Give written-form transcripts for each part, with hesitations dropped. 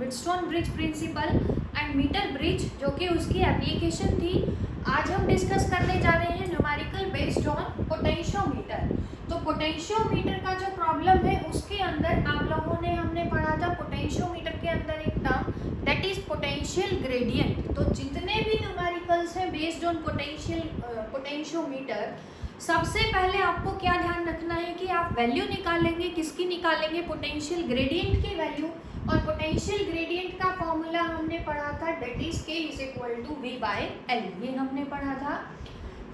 Wheatstone bridge principle and meter bridge, जो कि उसकी एप्लीकेशन थी। आज हम डिस्कस करने जा रहे हैं न्यूमेरिकल बेस्ड ऑन पोटेंशियोमीटर। तो पोटेंशियोमीटर का जो प्रॉब्लम है उसके अंदर आप लोगों ने हमने पढ़ा था पोटेंशियोमीटर के अंदर एक term that is potential gradient. तो जितने भी न्यूमेरिकल्स हैं बेस्ड ऑन पोटेंशियोमीटर, सबसे पहले आपको क्या ध्यान रखना है कि आप वैल्यू निकालेंगे, किसकी निकालेंगे, पोटेंशियल ग्रेडियंट की वैल्यू। और पोटेंशियल ग्रेडियंट का फॉर्मूला हमने पढ़ा था दैट इज K = V/L, ये हमने पढ़ा था।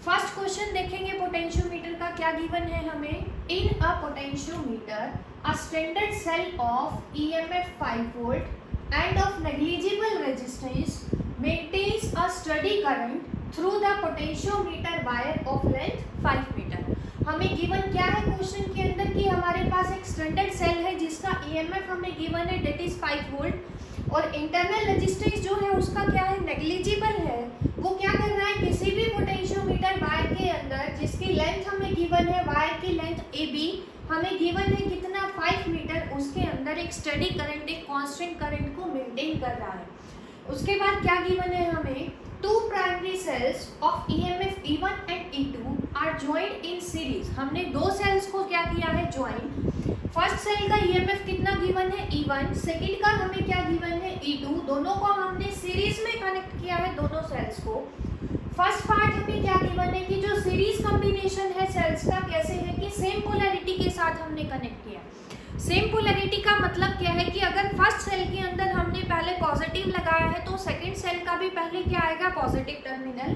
फर्स्ट क्वेश्चन देखेंगे पोटेंशियोमीटर का, क्या गिवन है हमें। In a potentiometer a standard cell of EMF 5 volt and of negligible resistance maintains a steady current through the potentiometer wire of length 5 metre. हमें गिवन क्या है क्वेश्चन के अंदर कि हमारे पास एक स्टैंडर्ड सेल है जिसका EMF हमें गिवन है दैट इज 5 वोल्ट और इंटरनल रेजिस्टेंस जो है उसका क्या है, नेग्लिजिबल है। वो क्या कर रहा है, किसी भी पोटेंशियोमीटर वायर के अंदर जिसकी लेंथ हमें गिवन है, वायर की लेंथ AB हमें गिवन है कितना 5 मीटर, उसके अंदर एक स्टडी करंट, एक कांस्टेंट करंट को मेंटेन कर रहा है। उसके बाद क्या गिवन है हमें, two primary cells of EMF E1 and E2 are joined in series. हमने दो सेल्स को क्या किया है, ज्वाइन। फर्स्ट सेल का EMF कितना गिवन है, E1, सेकंड का हमें क्या गिवन है, E2। दोनों को हमने सीरीज में कनेक्ट किया है, दोनों सेल्स को। फर्स्ट पार्ट हमें क्या गिवन है कि जो सीरीज कॉम्बिनेशन है सेल्स का कैसे है कि सेम पोलैरिटी के साथ हमने कनेक्ट किया। सेम पोलैरिटी का मतलब क्या है कि अगर फर्स्ट सेल के अंदर हमने पहले पॉजिटिव लगाया है तो सेकंड सेल का भी पहले क्या आएगा, पॉजिटिव टर्मिनल,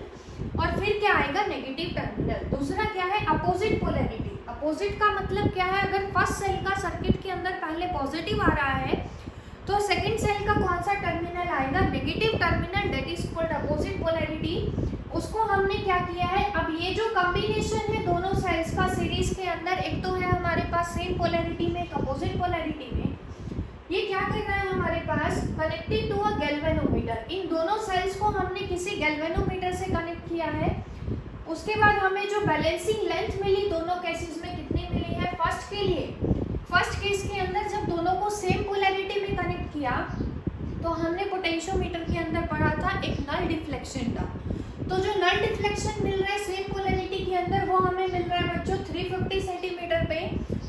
और फिर क्या आएगा, नेगेटिव टर्मिनल। दूसरा क्या है, अपोजिट पोलैरिटी। अपोजिट का मतलब क्या है, अगर फर्स्ट सेल का सर्किट के अंदर पहले पॉजिटिव आ रहा है तो सेकंड सेल का कौन सा टर्मिनल आएगा, negative terminal, that is called opposite polarity. उसको हमने क्या किया है, अब ये जो कॉम्बिनेशन है दोनों सेल्स का सीरीज के अंदर, एक तो है हमारे पास सेम पोलैरिटी में, एक अपोजिट पोलैरिटी में, ये क्या कर रहा है हमारे पास, कनेक्टेड टू अ गैल्वेनोमीटर। इन दोनों सेल्स को हमने किसी गैल्वेनोमीटर से कनेक्ट किया है। उसके बाद हमें जो बैलेंसिंग लेंथ मिली दोनों केसेस में कितनी मिली है, फर्स्ट के लिए, फर्स्ट केस के अंदर जब दोनों को सेम पोलैरिटी में कनेक्ट किया तो हमने पोटेंशियोमीटर के अंदर पढ़ा था एक नल डिफ्लेक्शन का। तो जो नल डिफ्लेक्शन मिल रहा है सेम पोलैरिटी के अंदर वो हमें मिल रहा है बच्चों 350 सेंटीमीटर पे,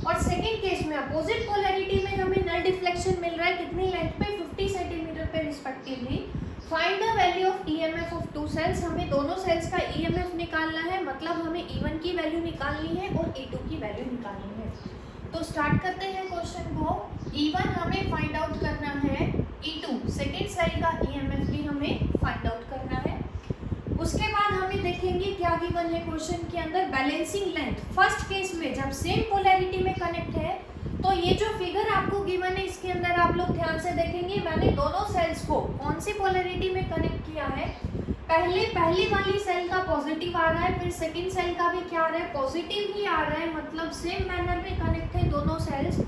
और सेकंड केस में अपोजिट पोलैरिटी में हमें नल डिफ्लेक्शन मिल रहा है कितनी लेंथ पे, 50 सेंटीमीटर पे respectively. Find the value of EMF of two cells. हमें दोनों सेल्स का EMF निकालना है, मतलब हमें E1 की वैल्यू निकालनी है और E2 की वैल्यू निकालनी है। तो स्टार्ट करते हैं क्वेश्चन को। E1 हमें फाइंड आउट करना है, E2 सेकेंड सेल का EMF भी हमें फाइंड आउट करना है। उसके बाद हमें देखेंगे क्या गिवन है क्वेश्चन के अंदर, बैलेंसिंग लेंथ। फर्स्ट केस में जब सेम पोलैरिटी में कनेक्ट है तो ये जो फिगर आपको गिवन है इसके अंदर आप लोग ध्यान से देखेंगे, मैंने दोनों सेल्स को कौन सी पोलैरिटी में कनेक्ट किया है, पहली वाली सेल का पॉजिटिव आ रहा है, फिर सेकंड सेल का भी क्या आ रहा है, पॉजिटिव ही आ रहा है, मतलब सेम मैनर में कनेक्ट है दोनों सेल्स।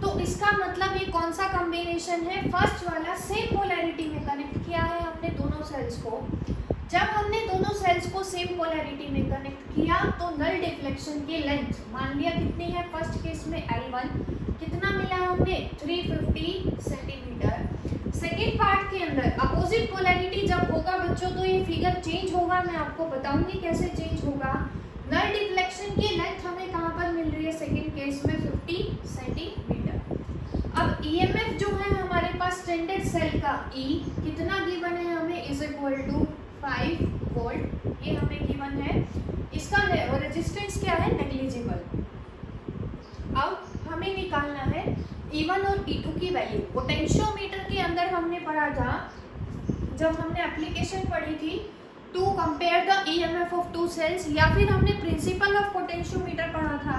तो इसका मतलब ये कौन सा कॉम्बिनेशन है, फर्स्ट वाला, सेम पोलैरिटी में कनेक्ट किया है हमने दोनों सेल्स को। जब हमने दोनों सेल्स को सेम पोलैरिटी में कनेक्ट किया तो नल डिफ्लेक्शन की लेंथ मान लिया कितनी है, फर्स्ट केस में L1 कितना मिला हमें, 350 सेंटीमीटर। सेकेंड पार्ट के अंदर अपोजिट पोलैरिटी जब होगा बच्चों तो ये फिगर चेंज होगा, मैं आपको बताऊंगी कैसे चेंज होगा। नल डिफ्लेक्शन की लेंथ हमें कहाँ पर मिल रही है, सेकेंड केस में 50 सेंटीमीटर। अब EMF जो है हमारे पास स्टैंडर्ड सेल का E कितना गिवन है हमें, इज इक्वल टू 5 वोल्ट, ये हमें गिवन है। इसका रेजिस्टेंस क्या है, नेग्लिजिबल। अब हमें निकालना है E1 और E2 की वैल्यू। पोटेंशियोमीटर के अंदर हमने पढ़ा था, जब हमने एप्लीकेशन पढ़ी थी, to compare the EMF of two cells, या फिर हमने प्रिंसिपल ऑफ पोटेंशियोमीटर पढ़ा था,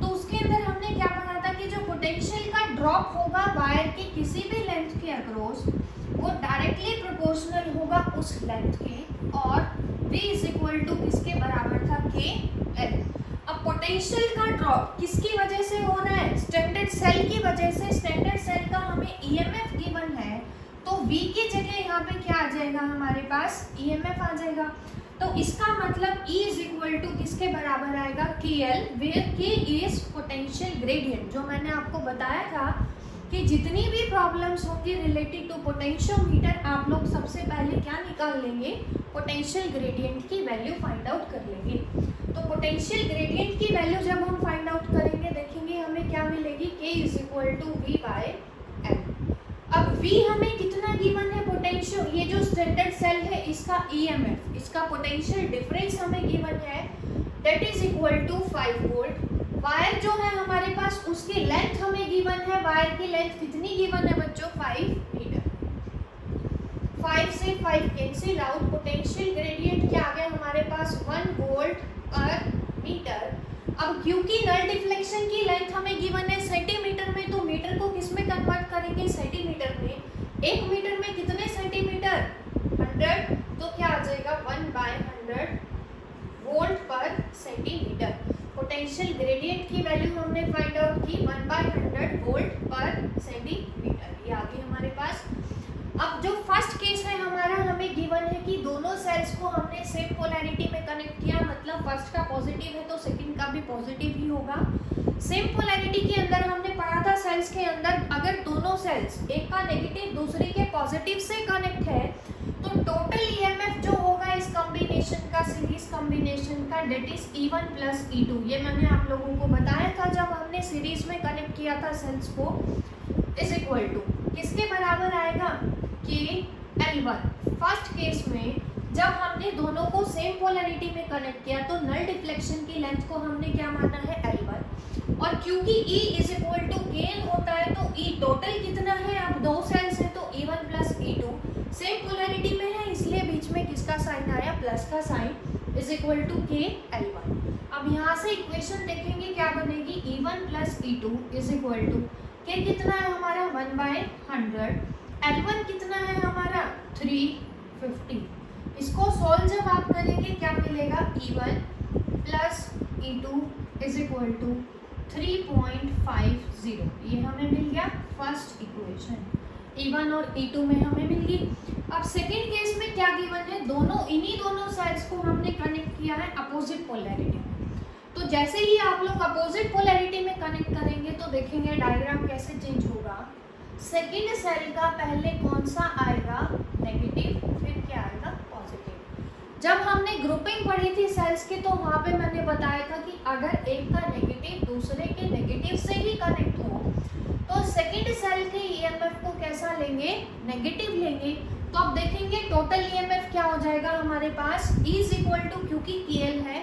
तो उसके अंदर हमने क्या पढ़ा था कि जो पोटेंशियल का ड्रॉप होगा वायर की किसी भी लेंथ के अक्रॉस वो डायरेक्टली प्रोपोर्शनल होगा उस लेंथ के, और V इज इक्वल टू किसके बराबर था, KL। अब पोटेंशियल का ड्रॉप किसकी वजह से हो रहा है, स्टैंडर्ड सेल की वजह से। स्टैंडर्ड सेल का हमें EMF गिवन है तो V की जगह यहाँ पे क्या आ जाएगा हमारे पास, EMF आ जाएगा। तो इसका मतलब E इज इक्वल टू किसके बराबर आएगा, KL, where K is potential gradient. जो मैंने आपको बताया था कि जितनी भी प्रॉब्लम्स होंगी रिलेटेड टू पोटेंशियोमीटर, आप लोग सबसे पहले क्या निकाल लेंगे, पोटेंशियल ग्रेडियंट की वैल्यू फाइंड आउट कर लेंगे। तो पोटेंशियल ग्रेडियंट की वैल्यू जब हम फाइंड आउट करेंगे, देखेंगे हमें क्या मिलेगी, K = V/L। अब V हमें कितना गिवन है, पोटेंशियल, ये जो स्टैंडर्ड सेल है इसका EMF, इसका पोटेंशियल डिफरेंस हमें गिवन है, that is equal to 5 volt. Wire जो है हमारे पास उसकी लेंथ हमें गिवन है, वायर की लेंथ कितनी गिवन है बच्चों, 5 मीटर। 5 से 5 कैंसिल आउट, पोटेंशियल ग्रेडियंट क्या आ गया हमारे पास, 1 वोल्ट पर मीटर। अब क्योंकि नल डिफ्लेक्शन की लेंथ हमें गिवन है सेंटीमीटर में, तो मीटर को किस में कन्वर्ट करेंगे, सेंटीमीटर में। 1 मीटर में कितने सेंटीमीटर, 100, तो क्या आ जाएगा 1/100 वोल्ट पर सेंटीमीटर। पोटेंशियल ग्रेडियंट की वैल्यू हमने फाइंड आउट की 1/100 वोल्ट पर सेंटीमीटर, ये आ गई हमारे पास। अब जो फर्स्ट केस है हमारा, हमें गिवन है कि दोनों सेल्स को हमने सेम पोलैरिटी में कनेक्ट किया, मतलब फर्स्ट का पॉजिटिव है तो सेकंड का भी पॉजिटिव ही होगा। सेम पोलैरिटी के अंदर हमने पढ़ा था सेल्स के अंदर अगर दोनों सेल्स, एक का नेगेटिव दूसरे के पॉजिटिव से कनेक्ट है, तो टोटल ईएमएफ जो होगा इस कॉम्बिनेशन का, सीरीज कॉम्बिनेशन का, दैट इज E1 + E2। ये मैंने आप लोगों को बताया था जब हमने सीरीज में कनेक्ट किया था सेल्स को, इज इक्वल टू किसके बराबर आएगा, KL1। फर्स्ट केस में जब हमने दोनों को सेम पोलैरिटी में कनेक्ट किया तो नल डिफ्लेक्शन की लेंथ को हमने क्या माना है, L1। और क्योंकि E = KL होता है तो E टोटल कितना है, अब दो सेल्स है तो E1 + E2 सेम पोलैरिटी में है, इसलिए बीच में किसका साइन आया, प्लस का sign, is equal to KL1। अब यहाँ से इक्वेशन देखेंगे क्या बनेगी, E1 + E2 is equal to K कितना है हमारा 1/100, L1 कितना है हमारा 350। इसको सॉल्व जब आप करेंगे क्या मिलेगा, E1 + E2 is equal to 3.50। ये हमें मिल गया फर्स्ट इक्वेशन, E1 और E2 में हमें मिल गई। अब सेकेंड केस में क्या गिवन है, दोनों इन्हीं दोनों साइड्स को हमने कनेक्ट किया है अपोजिट पोलैरिटी में। तो जैसे ही आप लोग अपोजिट पोलैरिटी में कनेक्ट करेंगे तो देखेंगे डायग्राम कैसे चेंज होगा। सेकेंड सेल का पहले कौन सा आएगा, नेगेटिव, फिर क्या आएगा, पॉजिटिव। जब हमने ग्रुपिंग पढ़ी थी सेल्स की तो वहाँ पे मैंने बताया था कि अगर एक का नेगेटिव दूसरे के नेगेटिव से ही कनेक्ट हो तो सेकेंड सेल के ईएमएफ को कैसा लेंगे, नेगेटिव लेंगे। तो अब देखेंगे टोटल ईएमएफ क्या हो जाएगा हमारे पास, E = क्योंकि KL है,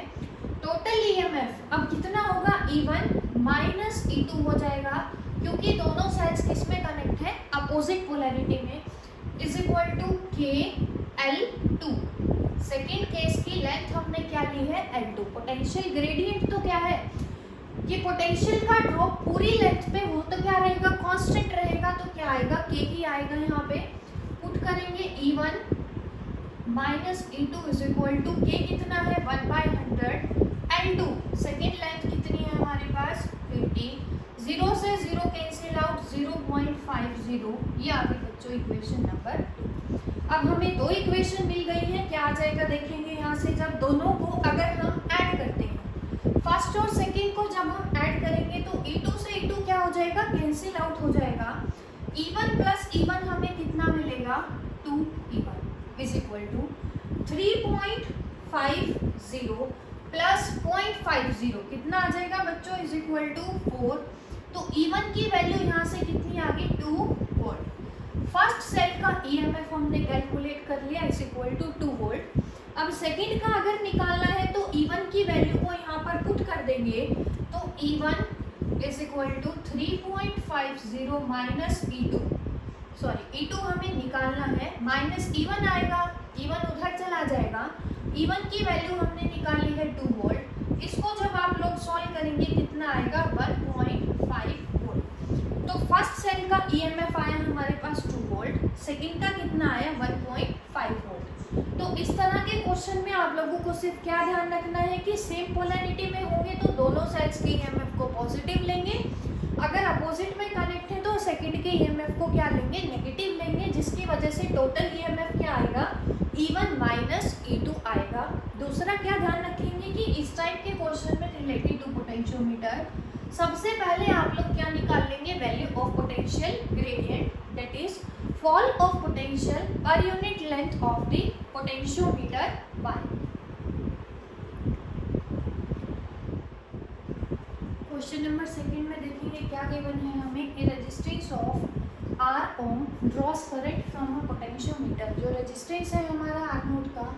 टोटल ईएमएफ अब कितना होगा, E1 - E2 हो जाएगा, क्योंकि दोनों सेल्स किस में कनेक्ट है, अपोजिट पोलैरिटी में, is equal to KL2। Second case की लेंथ हमने क्या ली है, L2। पोटेंशियल ग्रेडियंट तो क्या है कि पोटेंशियल का ड्रॉप पूरी लेंथ पे हो तो क्या रहेगा, कांस्टेंट रहेगा, तो क्या आएगा, K ही आएगा। यहाँ पे पुट करेंगे E1 - E2 is equal to K कितना है 1/100, L2 सेकेंड लेंथ कितनी है हमारे पास 50, 0 से 0 कैंसिल आउट 0.50, ये आ गई बच्चों इक्वेशन नंबर 2। अब हमें दो इक्वेशन मिल गई है, क्या आ जाएगा देखेंगे यहाँ से, जब दोनों को अगर हम ऐड करते हैं, फर्स्ट और सेकेंड को जब हम ऐड करेंगे तो E2 से E2 क्या हो जाएगा, कैंसिल आउट हो जाएगा। E1 + E1 हमें कितना मिलेगा, 2E1 is equal to 3.50 plus 0.50 कितना आ जाएगा बच्चों, इज इक्वल टू 4। तो E1 की वैल्यू यहाँ से कितनी आ गई, 2 वोल्ट। फर्स्ट सेल का EMF हमने कैलकुलेट कर लिया, इज इक्वल टू 2 वोल्ट। अब सेकंड का अगर निकालना है तो E1 की वैल्यू को यहाँ पर पुट कर देंगे, तो E1 is equal to 3.50 minus E2, sorry E2 हमें निकालना है, माइनस E1 आएगा, E1 उधर चला जाएगा। E1 की वैल्यू हमने निकाली है 2 वोल्ट, इसको जब आप लोग सॉल्व करेंगे कितना आएगा 1.5 वोल्ट। तो फर्स्ट सेल का EMF आया हमारे पास 2 वोल्ट, सेकंड का कितना आया 1.5 वोल्ट। तो इस तरह के क्वेश्चन में आप लोगों को सिर्फ क्या ध्यान रखना है कि सेम पोलैरिटी में होंगे तो दोनों साइड्स के EMF को पॉजिटिव लेंगे, अगर अपोजिट में कनेक्ट है तो सेकंड के EMF को क्या लेंगे, नेगेटिव लेंगे, जिसकी वजह से टोटल EMF क्या आएगा, E1 माइनस E2 आएगा। दूसरा क्या ध्यान रखेंगे कि इस टाइप के क्वेश्चन में रिलेटेड टू पोटेंशियोमीटर सबसे पहले आप लोग क्या निकाल लेंगे, value of potential gradient, that is fall of potential per unit length of the potentiometer wire. Question number second में देखेंगे क्या गिवन है हमें, a resistance of R ohm draws current from a potentiometer. जो रेजिस्टेंस है हमारा are note का,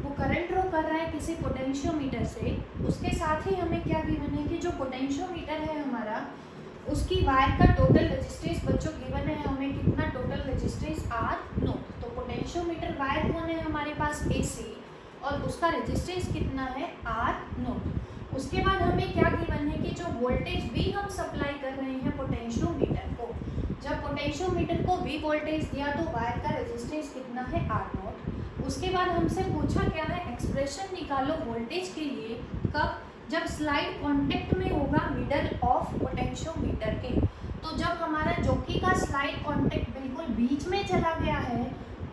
वो करंट ड्रॉ कर रहा है किसी पोटेंशियोमीटर से। उसके साथ ही हमें क्या गिवन है कि जो पोटेंशियोमीटर है हमारा, उसकी वायर का टोटल रेजिस्टेंस बच्चों गिवन है हमें कितना, टोटल रेजिस्टेंस आर नोट। तो पोटेंशियोमीटर वायर कौन है हमारे पास, एसी, और उसका रेजिस्टेंस कितना है, आर नोट। उसके बाद हमें क्या गिवन है कि जो वोल्टेज वी हम सप्लाई कर रहे हैं पोटेंशियोमीटर को, जब पोटेंशियोमीटर को वी वोल्टेज दिया तो वायर का रेजिस्टेंस कितना है, आर नोट। उसके बाद हमसे पूछा क्या है, एक्सप्रेशन निकालो वोल्टेज के लिए, कब, जब स्लाइड कांटेक्ट में होगा मिडल ऑफ पोटेंशियोमीटर के। तो जब हमारा जॉकी का स्लाइड कांटेक्ट बिल्कुल बीच में चला गया है,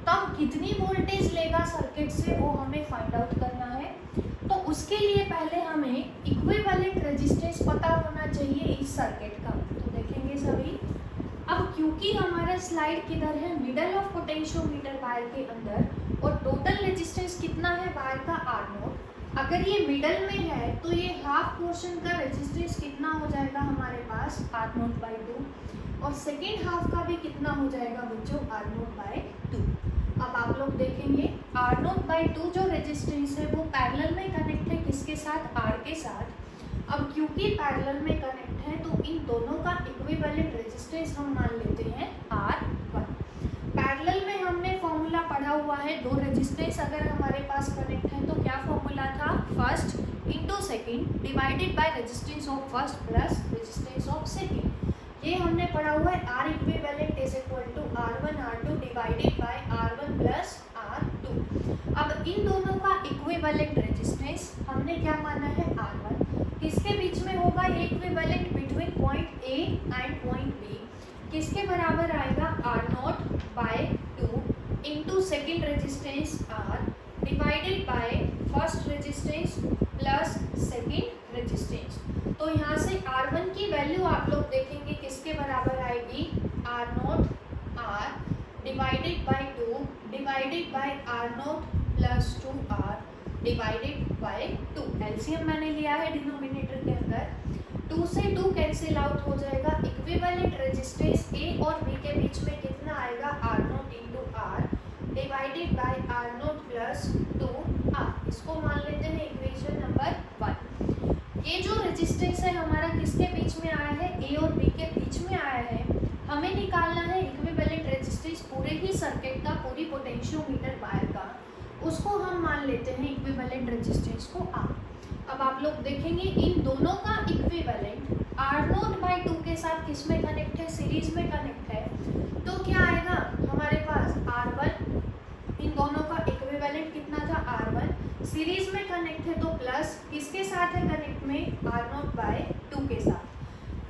तब कितनी वोल्टेज लेगा सर्किट से, वो हमें फाइंड आउट करना है। तो उसके लिए पहले हमें इक्विवेलेंट रेजिस्टेंस पता होना चाहिए इस सर्किट का। तो देखेंगे सभी, अब क्योंकि हमारा स्लाइड किधर है, मिडल ऑफ पोटेंशियोमीटर वायर के अंदर, और टोटल रेजिस्टेंस कितना है वायर का, आर नोट। अगर ये मिडल में है तो ये हाफ पोर्शन का रेजिस्टेंस कितना हो जाएगा हमारे पास, आर नोट बाई 2, और सेकेंड हाफ का भी कितना हो जाएगा बच्चों, आर नोट बाई 2। अब आप लोग देखेंगे आर नोट बाई 2 जो रेजिस्टेंस है वो पैरेलल में कनेक्ट है किसके साथ, आर के साथ। अब क्योंकि पैरेलल में कनेक्ट है तो इन दोनों का इक्विवेलेंट रेजिस्टेंस हम मान लेते हैं R1। पैरेलल में हमने फॉर्मूला पढ़ा हुआ है, दो रेजिस्टेंस अगर हमारे पास कनेक्ट है तो क्या फॉर्मूला था, first into second divided by resistance of first plus resistance of second. ये हमने पढ़ा हुआ है, R equivalent is equal to R1 R2 divided by R1 plus R2। अब इन दोनों का इक्विवेलेंट रेजिस्टेंस हमने क्या माना है, R1। किसके बीच में होगा ये equivalent, between point A and point B। किसके बराबर आएगा, R0 by 2 into second resistance R divided by first resistance plus second resistance. तो यहाँ से R1 की वैल्यू आप लोग देखेंगे किसके बराबर आएगी, R0 R divided bye 2 divided by R0 plus 2R divided by 2। LCM मैंने लिया है डिनोमिनेटर के अंदर, 2 से 2 कैंसिल आउट हो जाएगा। इक्विवेलेंट रेजिस्टेंस A और B के बीच में कितना आएगा, R0 into R divided by R0 plus 2R। इसको मान लेते हैं इक्वेशन नंबर 1। ये जो रेजिस्टेंस है हमारा किसके बीच में आया है, A और B के बीच में आया है। हमें निकालना है इक्विवेलेंट रेजिस्टेंस पूरे ही सर्किट का, पूरी पोटेंशियोमीटर वायर का। उसको हम मान लेते हैं इक्विवेलेंट रेजिस्टेंस को R। अब आप लोग देखेंगे इन दोनों का इक्विवेलेंट R0 बाई 2 के साथ किस में कनेक्ट है, सीरीज में कनेक्ट है। तो क्या आएगा हमारे पास, R1, इन दोनों का इक्विवेलेंट कितना था, R1, सीरीज में कनेक्ट है तो प्लस किसके साथ है कनेक्ट में, R0 बाई 2 के साथ।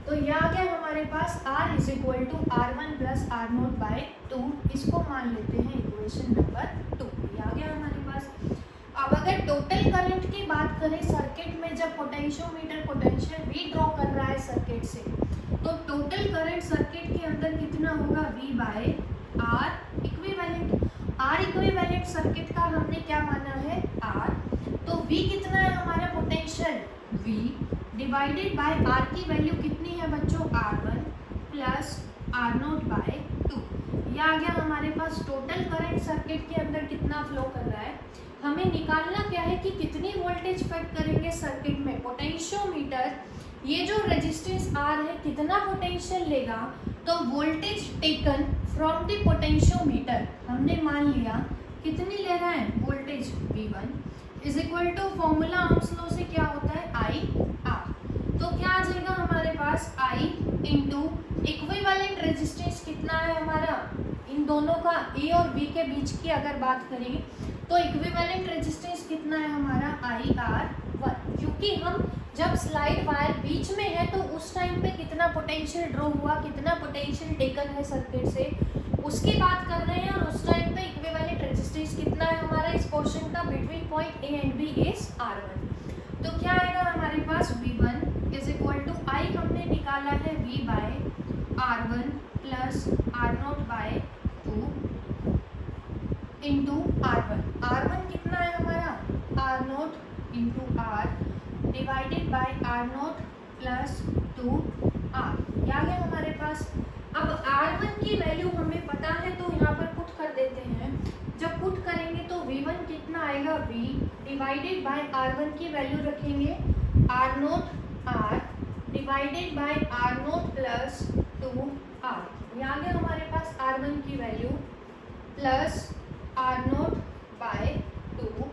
तो यह आ गया हमारे पास R is equal to R1 plus R0 by 2। इसको मान लेते हैं इक्वेशन नंबर 2। ये आ गया हमारे पास। अब अगर टोटल करंट की बात करें सर्किट में, जब पोटेंशियोमीटर पोटेंशियल V ड्रॉ कर रहा है सर्किट से, तो टोटल करंट सर्किट के अंदर कितना होगा, V by R equivalent. R equivalent circuit का हमने क्या माना है, R। तो V कितना है हमारा potential, V divided by R की वैल्यू कितनी है बच्चों, R1 प्लस R0 बाय 2। यह आ गया हमारे पास टोटल करंट सर्किट के अंदर कितना फ्लो कर रहा है। हमें निकालना क्या है कि कितनी वोल्टेज फैक्ट करेंगे सर्किट में, पोटेंशियोमीटर ये जो रेजिस्टेंस R है कितना पोटेंशियल लेगा। तो voltage taken from the potentiometer हमने मान लिया कितनी ले रहा है, voltage V1 is equal to formula Ohm's law से क्या होता है, IR। तो क्या आ जाएगा हमारे पास, I इंटू इक्विवेलेंट रेजिस्टेंस कितना है हमारा, इन दोनों का A और B के बीच की अगर बात करें तो इक्विवेलेंट रेजिस्टेंस कितना है हमारा, IR1। क्योंकि हम जब स्लाइड वायर बीच में है तो उस टाइम पे कितना पोटेंशियल ड्रॉ हुआ, कितना पोटेंशियल टेकन है सर्किट से, उसकी बात कर रहे हैं। और उस टाइम पे इक्विवेलेंट रेजिस्टेंस कितना है हमारा इस पोर्शन का, between point A and B is R1। तो क्या आएगा हमारे पास, V1 is equal to I हमने निकाला है v by R1 plus R0 by 2 into R1 कितना है हमारा R0 into R divided by R0 plus 2R। ये आ गया हमारे पास। अब R1 की वैल्यू हमें पता है तो यहाँ पर पुट कर देते हैं। जब पुट करेंगे तो V1 कितना आएगा V डिवाइडेड बाय R1 की वैल्यू रखेंगे R0 R divided by R0 plus 2R। ये आ गया हमारे पास R1 की value plus R0 by 2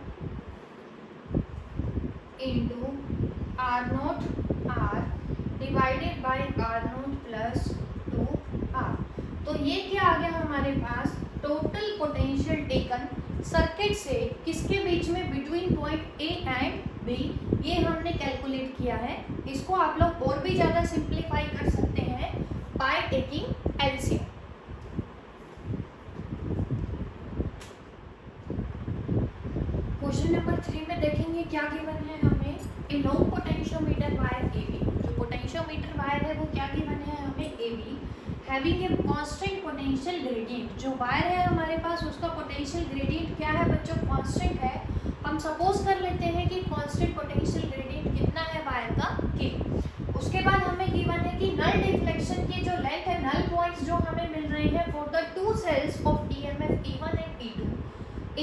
into R0 R divided by R0 plus 2R। तो ये क्या आ गया हमारे पास टोटल पोटेंशियल टेकन सर्किट से किसके बीच में, between point A and B, ये हमने कैलकुलेट किया है। इसको आप लोग और भी ज़्यादा सिंप्लीफाई कर सकते हैं by taking LCM. Question number 3 में देखेंगे क्या गिवन है हमें, a long potentiometer wire AB। जो पोटेंशियोमीटर वायर है वो क्या गिवन है हमें AB having a constant potential gradient. जो वायर है हमारे पास उसका पोटेंशियल ग्रेडियंट क्या है बच्चों, कांस्टेंट है। हम सपोज कर लेते हैं कि कांस्टेंट पोटेंशियल ग्रेडियंट कितना है वायर का K। उसके बाद हमें गिवन है कि नल डिफ्लेक्शन की जो लेंथ है, नल पॉइंट्स जो हमें मिल रहे हैं for the two cells of EMF E1 and E2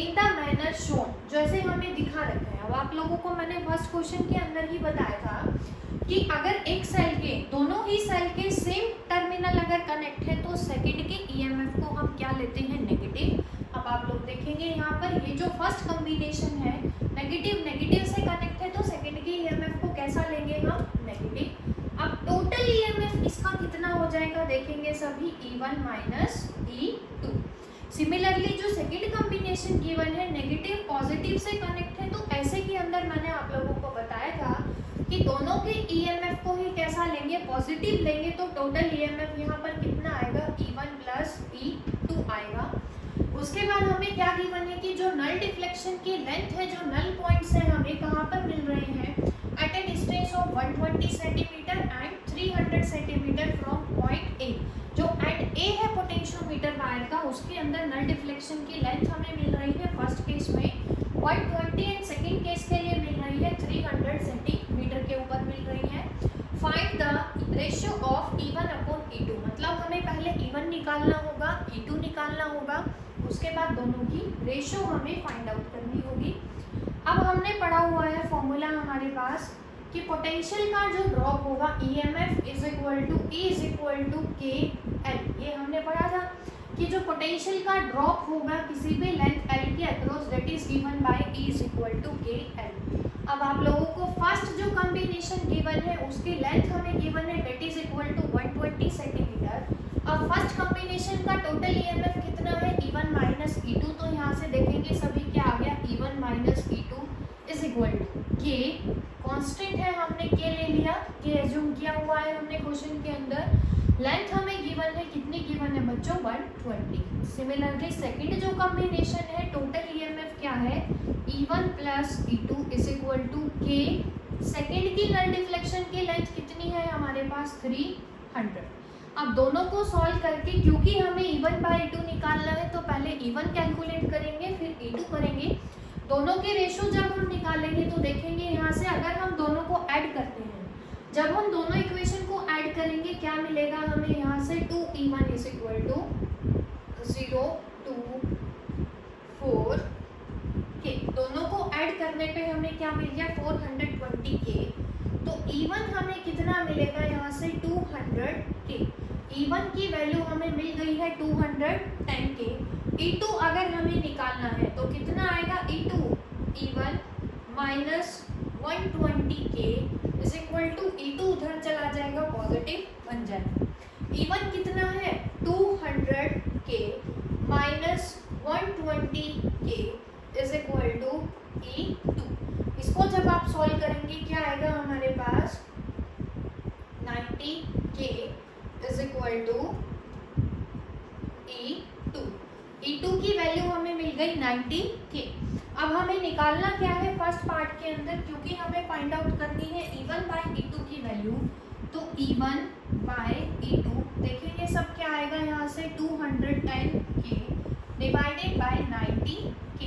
in the manner shown, जैसे हमें दिखा रखा है। अब आप लोगों को मैंने फर्स्ट क्वेश्चन के अंदर ही बताया था कि अगर एक सेल के, दोनों ही सेल के सेम टर्मिनल अगर कनेक्ट है तो सेकंड के EMF को हम क्या लेते हैं, नेगेटिव। अब आप लोग देखेंगे यहाँ पर ये जो फर्स्ट कॉम्बिनेशन है नेगेटिव से कनेक्ट है तो सेकंड के EMF को कैसा लेंगे हम, नेगेटिव। अब टोटल EMF इसका कितना हो जाएगा देखेंगे सभी, E1 माइनस E2। सिमिलरली जो सेकंड कॉम्बिनेशन गिवन है नेगेटिव पॉजिटिव से कनेक्ट है तो ऐसे के अंदर मैंने आप लोगों को बताया था कि दोनों के EMF को ही कैसा लेंगे, पॉजिटिव लेंगे। तो टोटल EMF यहाँ पर कितना आएगा, E1 प्लस E2 आएगा। उसके बाद हमें क्या गिवन है कि जो नल डिफ्लेक्शन की लेंथ है, जो नल पॉइंट्स है हमें कहाँ पर मिल रहे हैं, at a distance of 120 centimeter and 300 centimeter from point A. जो एट ए है पोटेंशियोमीटर वायर का, उसके अंदर नल डिफ्लेक्शन की लेंथ हमें मिल रही है फर्स्ट केस में 120 एंड सेकेंड केस के लिए मिल रही है 300 सेंटीमीटर के ऊपर मिल रही है। Find the ratio of E1 upon E2, मतलब हमें पहले E1 निकालना होगा, E2 निकालना होगा, उसके बाद दोनों की रेशियो हमें फाइंड आउट करनी होगी। अब हमने पढ़ा हुआ है फॉर्मूला हमारे पास कि पोटेंशियल का जो ड्रॉप होगा EMF is equal to E is equal to KL। ये हमने पढ़ा था कि जो पोटेंशियल का ड्रॉप होगा किसी भी लेंथ L के across that is given by E is equal to KL। अब आप लोगों को फर्स्ट जो कॉम्बिनेशन गिवन है उसकी लेंथ हमें गिवन है that is equal to 120 centimeter. अब फर्स्ट कॉम्बिनेशन का टोटल EMF कितना है, E1 माइनस E2। तो यहाँ से देखेंगे सभी क्या आ गया, E1 minus E2 is equal to K, constant है हमने K ले लिया, K एज्यूम किया हुआ है हमने क्वेश्चन के अंदर। लेंथ हमें गिवन है, कितनी गिवन है बच्चों, 120। सिमिलरली सेकंड जो कॉम्बिनेशन है टोटल EMF क्या है, E1 plus E2 is equal to K। Second की नल डिफ्लेक्शन की लेंथ कितनी है हमारे पास, 300। अब दोनों को सॉल्व करके, क्योंकि हमें E1 बाई E2 निकालना है तो पहले E1 कैलकुलेट करेंगे फिर E2 करेंगे। दोनों के रेशो जब हम निकालेंगे तो देखेंगे यहाँ से अगर हम दोनों को ऐड करते हैं, जब हम दोनों इक्वेशन को ऐड करेंगे क्या मिलेगा हमें यहाँ से, 2E1 is equal to 0 2 4 K। दोनों को ऐड करने पे हमें क्या मिल गया, 420 K। तो E1 हमें कितना मिलेगा यहाँ से, 200 K। E1 की वैल्यू हमें मिल गई है 210 K। E2 अगर हमें निकालना है तो कितना आएगा, E2 E1 minus 120 K is equal to E2 उधर चला जाएगा पॉजिटिव बन जाएगा। E1 कितना है, 200 K minus 120 K is equal to E2। इसको जब आप सॉल्व करेंगे क्या आएगा हमारे पास, 90 K is equal to E2। E2 की वैल्यू हमें मिल गई 90 K। अब हमें निकालना क्या है फर्स्ट पार्ट के अंदर, क्योंकि हमें फाइंड आउट करनी है E1 बाई E2 की वैल्यू। तो E1 बाई E2 देखेंगे सब क्या आएगा यहाँ से 210K divided by 90K।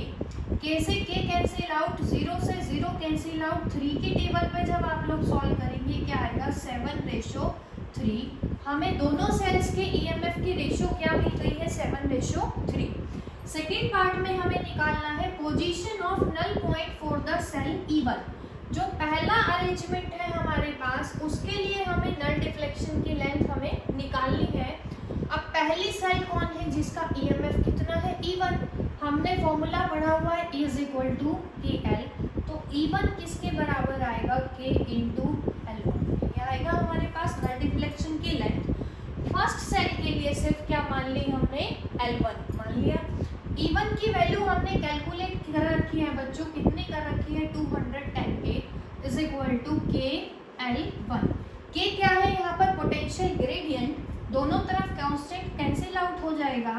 K से K कैंसिल आउट, 0 से 0 कैंसिल आउट, 3 के टेबल पे जब आप लोग सॉल्व करेंगे क्या आएगा 7:3। हमें दोनों सेल्स के ईएमएफ की रेशियो क्या मिल गई है 7:3। सेकेंड पार्ट में हमें निकालना है position of null point for the cell E1। जो पहला अरेंजमेंट है हमारे पास उसके लिए हमें नल डिफ्लेक्शन की लेंथ हमें निकालनी है। अब पहली सेल कौन है जिसका ईएमएफ कितना है E1, हमने फॉर्मूला पढ़ा हुआ है E is equal to KL। तो E1 किसके बराबर आएगा K इंटू L1, ये आएगा हमारे पास नल डिफ्लेक्शन की लेंथ। फर्स्ट सेल के लिए सिर्फ क्या मान ली हमने L1 मान लिया। E1 की वैल्यू हमने कैलकुलेट कर रखी है बच्चों, कितनी कर रखी है 210K is equal to KL1। K क्या है यहाँ पर पोटेंशियल ग्रेडियंट, दोनों तरफ कांस्टेंट कैंसिल आउट हो जाएगा।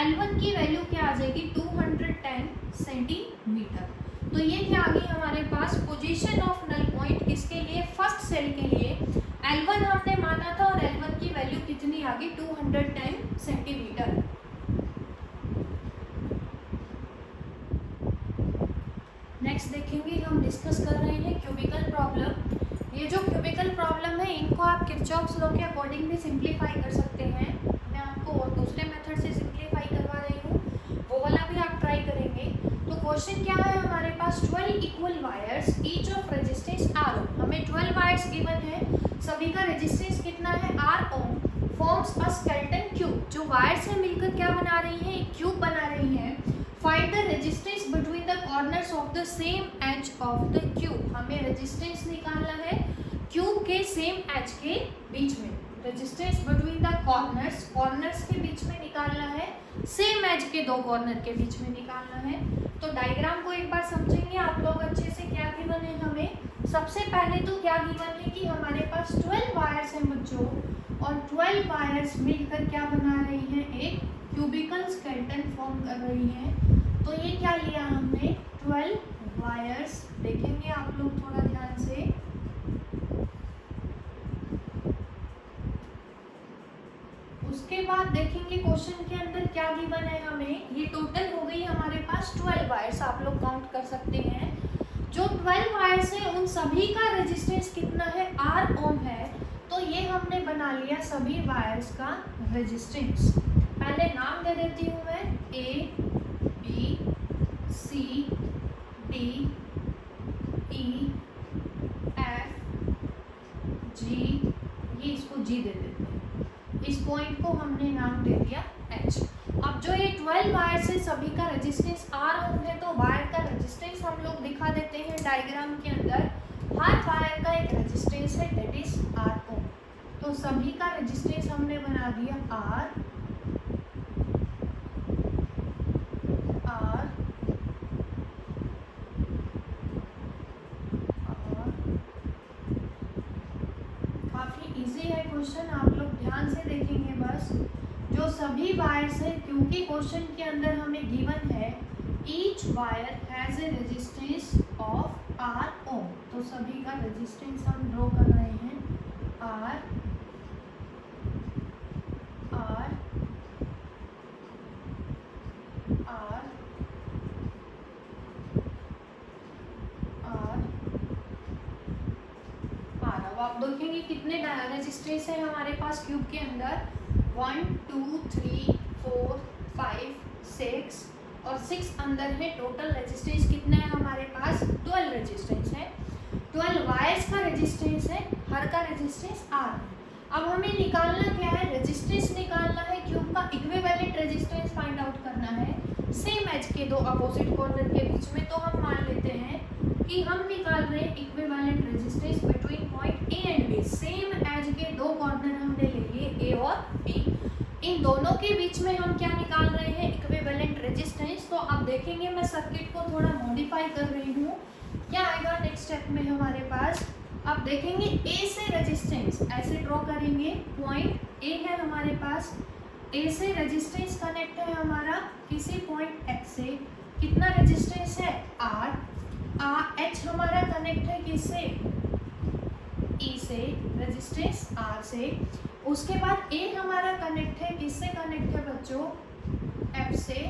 L1 की वैल्यू क्या आ जाएगी 210 सेंटीमीटर। तो ये क्या आ गई हमारे पास पोजीशन ऑफ नल पॉइंट किसके लिए फर्स्ट सेल के लिए। L1 हमने माना था और L1 की वैल्यू कितनी आ गई 210 सेंटीमीटर। नेक्स्ट देखेंगे हम डिस्कस कर रहे हैं क्यूबिकल प्रॉब्लम। ये जो क्यूबिकल प्रॉब्लम है इनको आप किरचॉफ्स लॉ के अकॉर्डिंग भी सिंप्लीफाई कर सकते हैं। मैं आपको और दूसरे मेथड से सिंप्लीफाई करवा रही हूँ, वो वाला भी आप ट्राई करेंगे। तो क्वेश्चन क्या है हमारे पास 12 equal wires each of resistance R ओम। हमें 12 वायर्स गिवन है, सभी का रेजिस्टेंस कितना है R ohm, forms a skeleton cube. जो वायर्स है मिलकर क्या बना रही है एक क्यूब बना रही है। Find the resistance between the corners of the same edge of the cube. हमें रेजिस्टेंस निकालना है क्यूब के सेम एज के बीच में। Resistance between the corners, corners के बीच में निकालना है, सेम एज के दो कॉर्नर के बीच में निकालना है। तो डायग्राम को एक बार समझेंगे आप लोग अच्छे से। क्या गिवन है हमें, सबसे पहले तो क्या गिवन है कि हमारे पास 12 वायर्स हैं बच्चों, और 12 वायर्स मिलकर क्या बना रही हैं एक क्यूबिकल स्केलेटन फॉर्म कर रही हैं। तो ये क्या लिया हमने 12 वायर्स, देखेंगे आप लोग थोड़ा ध्यान से। उसके बाद देखेंगे क्वेश्चन के अंदर क्या गिवन है हमें। ये टोटल हो गई हमारे पास 12 वायर्स, आप लोग काउंट कर सकते हैं। जो 12 वायर्स है उन सभी का रेजिस्टेंस कितना है R ओम है। तो ये हमने बना लिया सभी वायर्स का रेजिस्टेंस। पहले नाम दे देती हूँ मैं A B C D E F G, ये इसको G दे देते हैं। इस पॉइंट को हमने नाम दे दिया H। अब जो ये 12 वायर्स है सभी का रेजिस्टेंस R ओम है, तो वायर का रेजिस्टेंस हम लोग दिखा देते हैं डायग्राम के अंदर। हर वायर का एक रेजिस्टेंस है दैट इज R ओम। तो सभी का रेजिस्टेंस हमने बना दिया R क्वेश्चन आप लोग ध्यान से देखेंगे बस। जो सभी वायर्स है, क्योंकि क्वेश्चन के अंदर हमें गिवन है each wire has a resistance of R ओम, तो सभी का रेजिस्टेंस हम ड्रॉ कर रहे हैं R R R अब आप देखेंगे कितने रेजिस्टेंस है हमारे पास क्यूब के अंदर 1 2 3 4 5 6 और 6 अंदर है। टोटल रेजिस्टेंस कितना है हमारे पास 12 रेजिस्टेंस है। 12 वायर्स का रेजिस्टेंस है, हर का रेजिस्टेंस R है। अब हमें निकालना क्या है, रेजिस्टेंस निकालना है, क्यूब का इक्विवेलेंट रेजिस्टेंस फाइंड आउट करना है सेम एज के दो अपोजिट कॉर्नर के बीच में। तो हम मान लेते हैं कि हम निकाल रहे हैं equivalent resistance between point A and B। Same edge के दो कॉर्नर हमने ले लिए A और B, इन दोनों के बीच में हम क्या निकाल रहे हैं इक्विवेलेंट रेजिस्टेंस। तो अब देखेंगे मैं सर्किट को थोड़ा मॉडिफाई कर रही हूँ, क्या आएगा नेक्स्ट स्टेप में हमारे पास। अब देखेंगे A से रेजिस्टेंस ऐसे ड्रॉ करेंगे, पॉइंट A है हमारे पास, A से रेजिस्टेंस कनेक्ट है हमारा किसी पॉइंट X से। कितना रेजिस्टेंस है आर, एच हमारा कनेक्ट है किससे, ई से, रेजिस्टेंस आर से। उसके बाद ए हमारा कनेक्ट है किससे कनेक्ट है बच्चों, एफ से,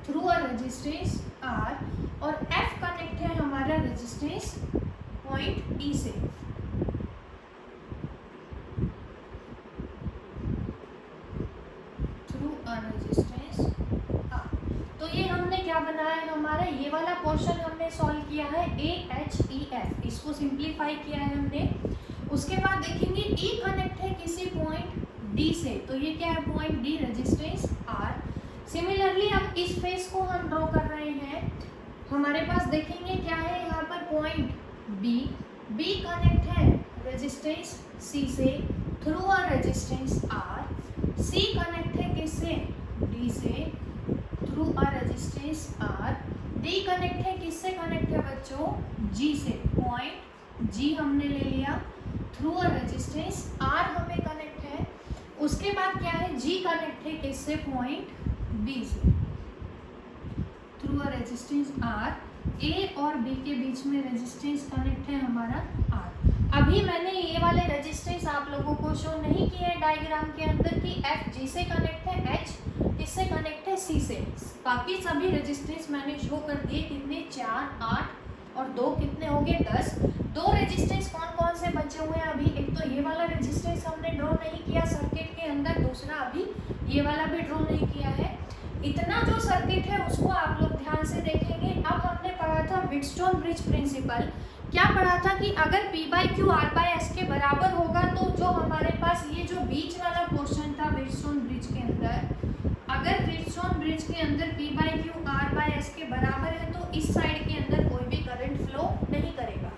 थ्रू अ रेजिस्टेंस आर, और एफ कनेक्ट है हमारा रेजिस्टेंस पॉइंट ई से। थ्रू अ रेजिस्टेंस आर, तो ये हमने क्या बनाया है, हमारा ये वाला पोर्शन हमने सॉल्व किया है ए एच ई एफ, इसको सिंप्लीफाई किया है हमने। उसके बाद देखेंगे ई कनेक्ट है किसी पॉइंट डी से, तो ये क्या है point D, resistance R. Similarly अब इस फेस को हम ड्रॉ कर रहे हैं, हमारे पास देखेंगे क्या है यहाँ पर पॉइंट बी, बी कनेक्ट है रेजिस्टेंस सी से through a resistance R, C connect है किससे, डी से through a resistance R, D connect है किससे कनेक्ट है बच्चों, जी से, पॉइंट जी हमने ले लिया, थ्रू अ रेजिस्टेंस आर हमें कनेक्ट है। उसके बाद क्या है, जी कनेक्ट है किससे, पॉइंट बी से, through a resistance are. A और बी के बीच में रेजिस्टेंस कनेक्ट है हमारा आर। अभी मैंने ये वाले रेजिस्टेंस आप लोगों को शो नहीं किए हैं डायग्राम के अंदर कि एफ जी से कनेक्ट है, एच किससे कनेक्ट है, सी से। बाकी सभी रेजिस्टेंस मैंने शो कर दिए, कितने, 4, 8 और 2 कितने हो गए, 10। 2 रेजिस्टेंस कौन कौन से बचे हुए हैं अभी, एक तो ये वाला रेजिस्टेंस हमने ड्रॉ नहीं किया सर्किट के अंदर, दूसरा अभी ये वाला भी ड्रॉ नहीं किया है। इतना जो सर्किट है उसको आप लोग ध्यान से देखेंगे। अब हमने पढ़ा था व्हीटस्टोन ब्रिज प्रिंसिपल, क्या पढ़ा था कि अगर P by Q R by S के बराबर होगा तो जो हमारे पास ये जो बीच वाला पोर्शन था व्हीटस्टोन ब्रिज के अंदर, अगर व्हीटस्टोन ब्रिज के अंदर P by Q R by S के बराबर है तो इस साइड के अंदर कोई भी करंट फ्लो नहीं करेगा।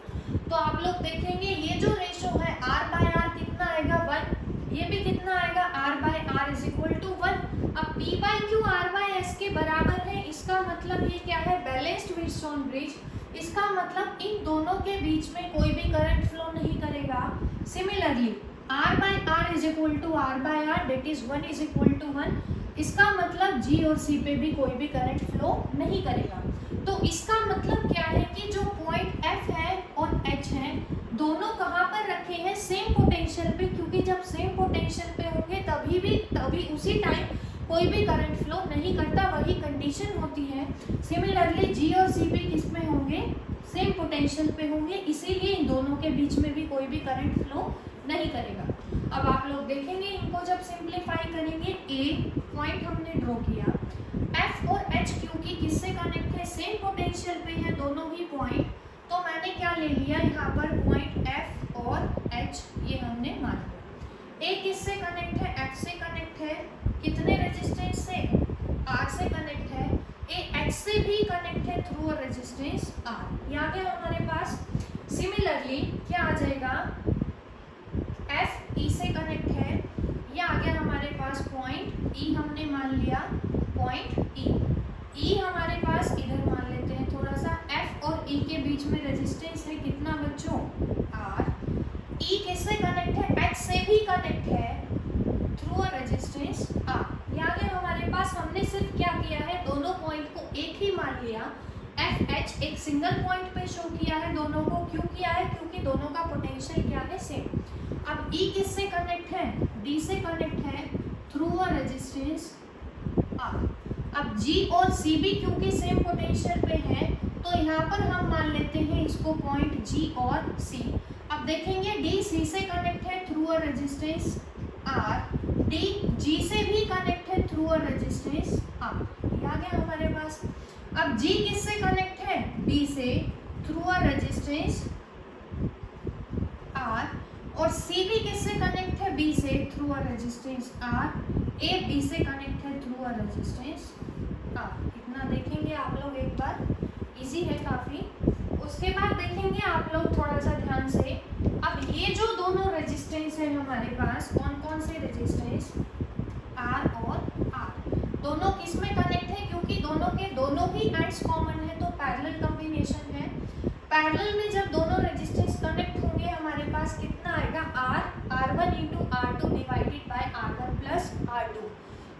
तो आप लोग देखेंगे ये जो रेशो है R बाय आर कितना आएगा, 1, ये भी कितना आएगा, R by R is equal to 1। अब P by Q R by S के बराबर है, इसका मतलब ये क्या है, बैलेंस्ड व्हीटस्टोन ब्रिज, इसका मतलब इन दोनों के बीच में कोई भी करंट फ्लो नहीं करेगा। Similarly R by R is equal to R by R that is 1 is equal to 1, इसका मतलब G और C पे भी कोई भी करंट फ्लो नहीं करेगा। तो इसका मतलब क्या है कि जो पॉइंट F है और H है दोनों कहाँ पर रखे हैं, सेम पोटेंशियल पे, क्योंकि जब सेम पोटेंशियल पे होंगे तभी उसी टाइम कोई भी करंट फ्लो नहीं करता, वही कंडीशन होती है। सिमिलरली G और C भी किस में होंगे, सेम पोटेंशियल पे होंगे, इसीलिए इन दोनों के बीच में भी कोई भी करंट फ्लो नहीं करेगा। अब आप लोग देखेंगे इनको जब सिंप्लीफाई करेंगे, ए पॉइंट हमने ड्रॉ किया, F और H क्योंकि किससे कनेक्ट है, सेम पोटेंशियल पे है दोनों ही पॉइंट, तो मैंने क्या ले लिया यहाँ पर पॉइंट F और H ये हमने मान लिया। ए किससे कनेक्ट है, F से कनेक्ट है, कितने रेजिस्टेंस से, R से कनेक्ट है, ए H से भी कनेक्ट है थ्रू अ रेजिस्टेंस R। यहाँ पे हमारे पास सिमिलरली क्या आ जाएगा, F E से कनेक्ट है, ये आ गया हमारे पास पॉइंट E हमने मान लिया, पॉइंट E हमारे पास इधर मान लेते हैं थोड़ा सा, F और E के बीच में रेजिस्टेंस है कितना बच्चों, R। E किससे कनेक्ट है, H से भी कनेक्ट है थ्रू अ रेजिस्टेंस R। यहाँ पे हमारे पास हमने सिर्फ क्या किया है, दोनों पॉइंट को एक ही मान लिया, F H एक सिंगल पॉइंट पे शो किया है दोनों को, क्यों किया है, क्योंकि दोनों का पोटेंशियल क्या है, सेम। अब E किससे कनेक्ट है, D से कनेक्ट है थ्रू अ रेजिस्टेंस R। अब G और C भी क्योंकि सेम पोटेंशियल पे है तो यहाँ पर हम मान लेते हैं इसको पॉइंट G और C। अब देखेंगे D C से कनेक्ट है through a resistance R, D G से भी कनेक्ट है थ्रू अ रेजिस्टेंस R। आ गया हमारे पास। अब G किससे कनेक्ट है, B से थ्रू अ रेजिस्टेंस R, और C भी किससे कनेक्ट है, B से through a resistance R। A B से कनेक्ट है थ्रू अ रेजिस्टेंस R। इतना देखेंगे आप लोग एक बार, इजी है काफ़ी। उसके बाद देखेंगे आप लोग थोड़ा सा ध्यान से, अब ये जो दोनों रेजिस्टेंस है हमारे पास, कौन कौन से रेजिस्टेंस, R और R, दोनों किस में कनेक्ट है, क्योंकि दोनों ही एंड्स कॉमन है तो पैरेलल कॉम्बिनेशन है। पैरेलल में जब दोनों रेजिस्टेंस कनेक्ट होंगे हमारे पास कितना आएगा, R R1 into R2 divided by R1 plus R2।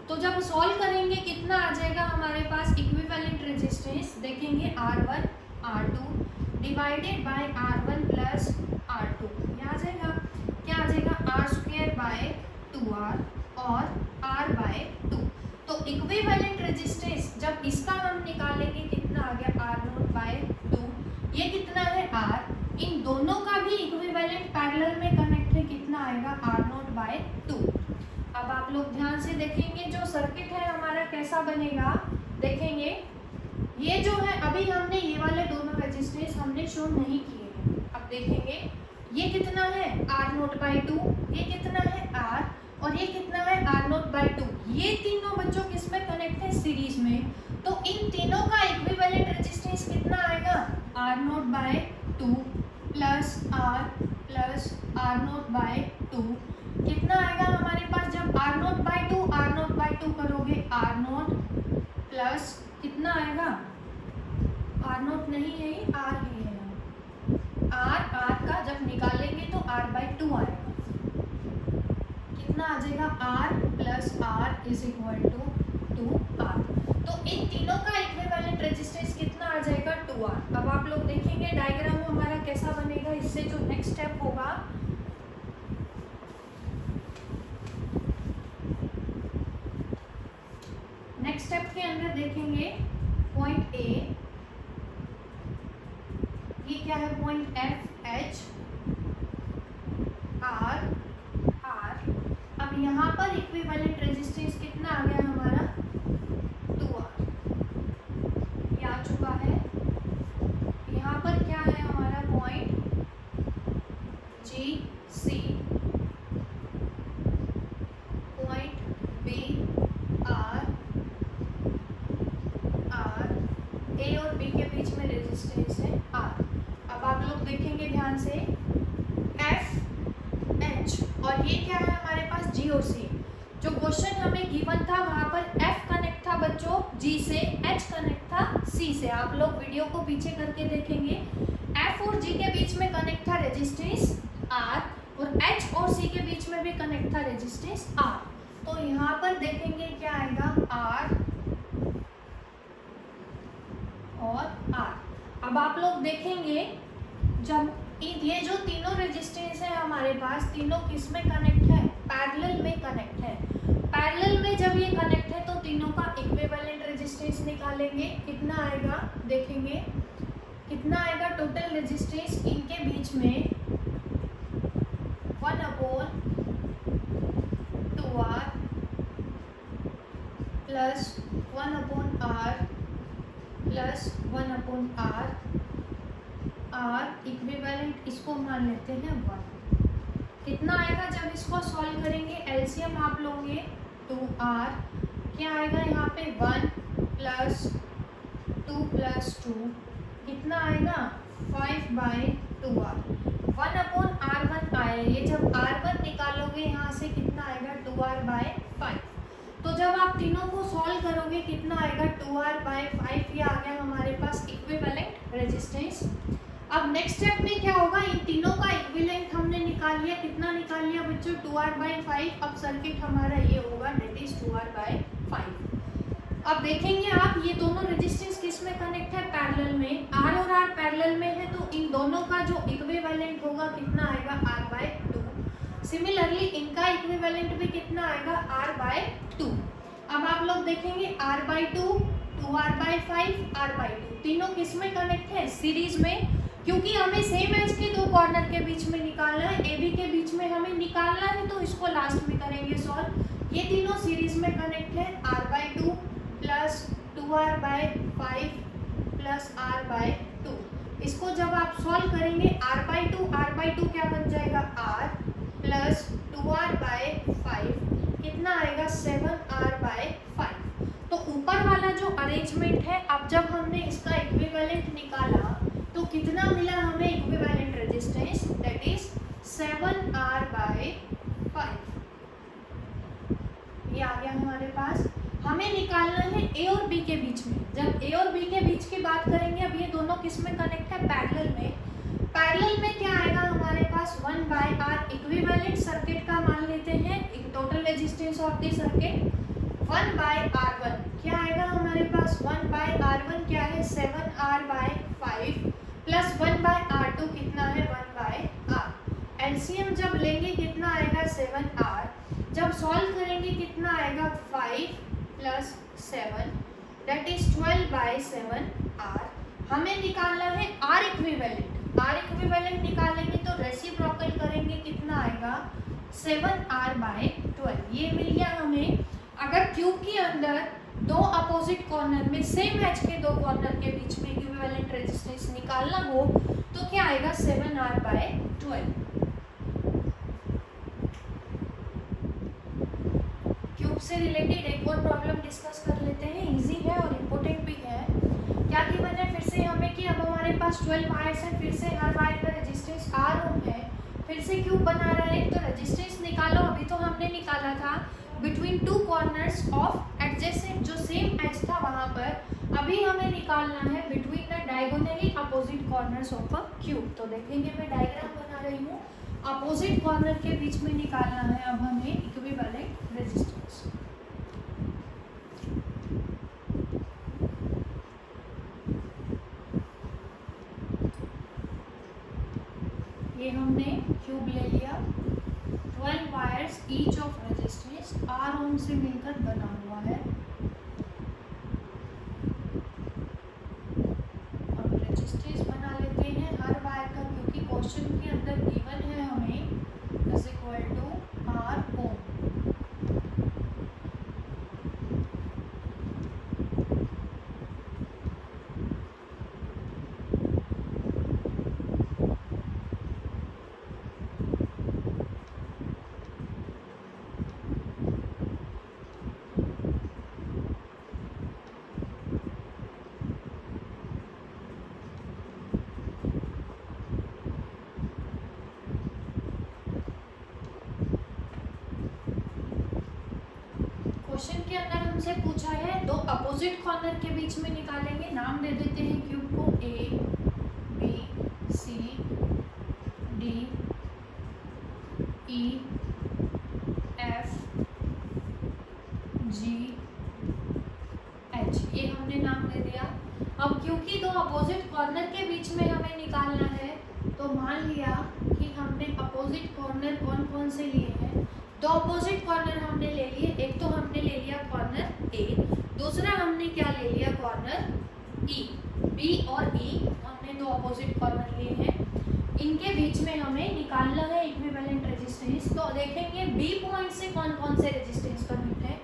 तो जब सॉल्व करेंगे कितना आ जाएगा हमारे पास इक्विवेलेंट रेजिस्टेंस, देखेंगे R1 R2 divided by R1 plus R2, क्या आ जाएगा, क्या आ जाएगा R² बाय 2R और R बाय 2। तो इक्विवेलेंट रेजिस्टेंस जब इसका हम निकालेंगे कितना आ गया R0 बाय 2, ये कितना है R, इन दोनों का भी इक्विवेलेंट पैरेलल में कनेक्ट है, कितना आएगा R0 बाय 2। अब आप लोग ध्यान से देखेंगे जो सर्किट है हमारा कैसा बनेगा, देखेंगे ये जो है अभी हमने ये वाले दोनों रेजिस्टेंस हमने शो नहीं किए हैं। अब देखेंगे ये कितना है R0 बाय 2, ये कितना है R और ये कितना है R0 बाय 2। ये तीनों बच्चों किस में कनेक्ट है, सीरीज में। तो इन तीनों का इक्विवेलेंट रेजिस्टेंस कितना आएगा R0 by 2 plus R0 by 2, कितना आएगा हमारे पास, जब R0 बाय 2 करोगे R0 प्लस कितना आएगा, R0 नहीं है R ही है, R का जब निकालेंगे तो R बाय 2 आएगा, कितना आ जाएगा R plus R is equal to 2R। तो इन तीनों का इक्विवेलेंट रेजिस्टेंस कितना आ जाएगा 2R। अब आप लोग देखेंगे डायग्राम हमारा कैसा बनेगा, इससे जो नेक्स्ट स्टेप होगा, नेक्स्ट स्टेप के अंदर देखेंगे पॉइंट ए, ये क्या है point F H R R. अब यहाँ पर इक्विवेलेंट रेजिस्टेंस कितना आ गया हमारा 2R, ये आ चुका है। यहाँ पर क्या है हमारा point G C, point B R R, A और बी के बीच में रेजिस्टेंस है R। अब आप लोग देखेंगे ध्यान से एफ एच और ये क्या है हमारे पास G और C। जो क्वेश्चन हमें गिवन था वहाँ पर F कनेक्ट था बच्चों G से, H कनेक्ट था C से। आप लोग वीडियो को पीछे करके देखेंगे, F और G के बीच में कनेक्ट था रेजिस्टेंस R और H और C के बीच में भी कनेक्ट था रेजिस्टेंस R। तो यहाँ पर देखेंगे क्या आएगा R और R। अब आप लोग देखेंगे जब ये जो तीनों रेजिस्टेंस है हमारे पास, तीनों किस में कनेक्ट है, पैरेलल में कनेक्ट है। पैरेलल में जब ये कनेक्ट है तो तीनों का इक्विवेलेंट रेजिस्टेंस निकालेंगे, कितना आएगा, देखेंगे कितना आएगा टोटल रेजिस्टेंस इनके बीच में 1/2R plus 1/R plus 1/R, R equivalent इसको मान लेते हैं 1। कितना आएगा जब इसको सॉल्व करेंगे, एलसीएम आप लोगे 2R, क्या आएगा यहाँ पे 1 प्लस 2 प्लस 2, कितना आएगा 5/2R। 1/R1 आया, ये जब R1 निकालोगे यहाँ से कितना आएगा 2R/5। तो जब आप तीनों को सॉल्व करोगे कितना आएगा 2R/5, ये आ गया हमारे पास इक्विवेलेंट रेजिस्टेंस। अब नेक्स्ट स्टेप में क्या होगा, इन तीनों का इक्विवेलेंट हमने निकाल लिया, कितना निकाल लिया बच्चों 2R/5। अब सर्किट हमारा ये होगा दैट इज 2R/5। अब देखेंगे आप ये दोनों रेजिस्टेंस किस में कनेक्ट है, पैरेलल में। R और R पैरेलल में है तो इन दोनों का जो इक्विवेलेंट होगा कितना आएगा R/2। सिमिलरली इनका इक्विवेलेंट भी कितना आएगा R/2। अब आप लोग देखेंगे R/2, 2R/5, R/2 तीनों किस में कनेक्ट है, सीरीज में। क्योंकि हमें सेम एज के दो कॉर्नर के बीच में निकालना है, ए बी के बीच में हमें निकालना है, तो इसको लास्ट में करेंगे सॉल्व। ये तीनों सीरीज में कनेक्ट है, R/2 plus 2R/5 plus R/2। इसको जब आप सॉल्व करेंगे R/2 क्या बन जाएगा R प्लस 2R/5, कितना आएगा 7R/5। तो ऊपर वाला जो अरेंजमेंट है, अब जब हमने इसका इक्विवेलेंट निकाला तो कितना मिला हमें equivalent resistance, that is 7R/5। ये आ गया हमारे पास। हमें निकालना है ए और बी के बीच में। जब ए और बी के बीच की बात करेंगे, अब ये दोनों किस में कनेक्ट है, पैरेलल में। पैरेलल में क्या आएगा हमारे पास 1/R इक्विवेलेंट सर्किट का मान लेते हैं, total resistance of the circuit 1/R1 क्या आएगा हमारे पास, 1/R1 क्या है 7R/5 प्लस 1/R2 कितना है 1/R। एलसीएम जब लेंगे कितना आएगा 7R, जब सॉल्व करेंगे कितना आएगा 5 प्लस 7 दैट इज 12/7R। हमें निकालना है R इक्विवेलेंट। R इक्विवेलेंट निकालेंगे तो रेसिप्रोकल करेंगे कितना आएगा 7R/12। ये मिल गया हमें। अगर क्यूब के अंदर दो अपोजिट कॉर्नर में सेम एज के दो कॉर्नर के बीच में इक्विवेलेंट रेजिस्टेंस निकालना हो तो क्या आएगा 7R/12। क्यूब से रिलेटेड एक और प्रॉब्लम डिस्कस कर लेते हैं, इजी है और इम्पोर्टेंट भी है। क्या गिवन है फिर से हमें कि अब हमारे पास 12 वायर्स हैं, फिर से हर वायर का रेजिस्टेंस R ओम है, फिर से क्यूब बना रहा है तो रेजिस्टेंस निकालो। अभी तो हमने निकाला था between two corners of adjacent, जो सेम एज था वहाँ पर। अभी हमें निकालना है between the diagonally opposite corners of a cube. तो देखेंगे मैं डायग्राम बना रही हूँ, अपोजिट कॉर्नर के बीच में निकालना है अब हमें इक्विवेलेंट रेजिस्टेंस। ये हमने क्यूब ले लिया, 12 wires each of resistance R ओम से मिलकर बना हुआ है। अब रेजिस्टेंस बना लेते हैं हर वायर का, क्योंकि क्वेश्चन के अंदर गिवन है हमें is equal to R ohm. Question के अंदर हमसे पूछा है दो अपोजिट कॉर्नर के बीच में निकालेंगे। नाम दे देते हैं क्यूब को A, B, C, D, E, F, G, H। ये हमने नाम दे दिया। अब क्योंकि दो अपोजिट कॉर्नर के बीच में हमें निकालना है तो मान लिया कि हमने अपोजिट कॉर्नर कौन कौन से लिए हैं। दो अपोजिट कॉर्नर हमने ले लिए, एक तो हमने ले लिया कॉर्नर A, दूसरा हमने क्या ले लिया कॉर्नर E। B और E हमने दो अपोजिट कॉर्नर लिए हैं, इनके बीच में हमें निकालना है इक्विवेलेंट रेजिस्टेंस। तो देखेंगे B पॉइंट से कौन कौन से रेजिस्टेंस कनेक्ट है।